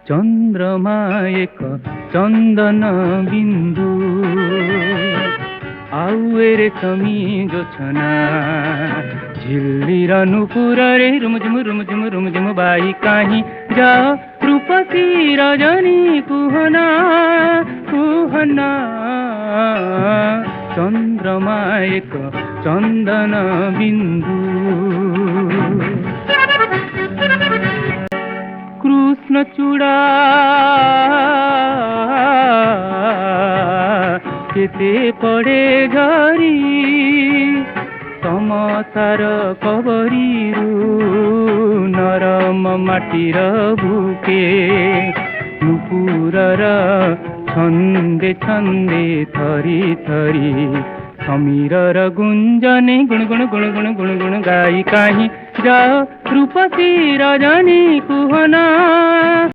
चन्द्रमा एक चन्दन बिन्दु आउरे कमी जो छना झिल्लिरनु पुररे रुमझुम बाई काहीँ जा रूपसी रजनी कुहना कुहना चन्द्रमा एक चन्दन बिन्दु कृष्ण चूड़ा केते पड़े झरी समाचार कबरीरू नरम माटीर बुके नुपुरर छन्दे छन्दे थरी थरी समीरर गुञ्जने गुण गुण गुण गुण गुण गुण गाई काहीँ जा रूपसी रजनी कुहना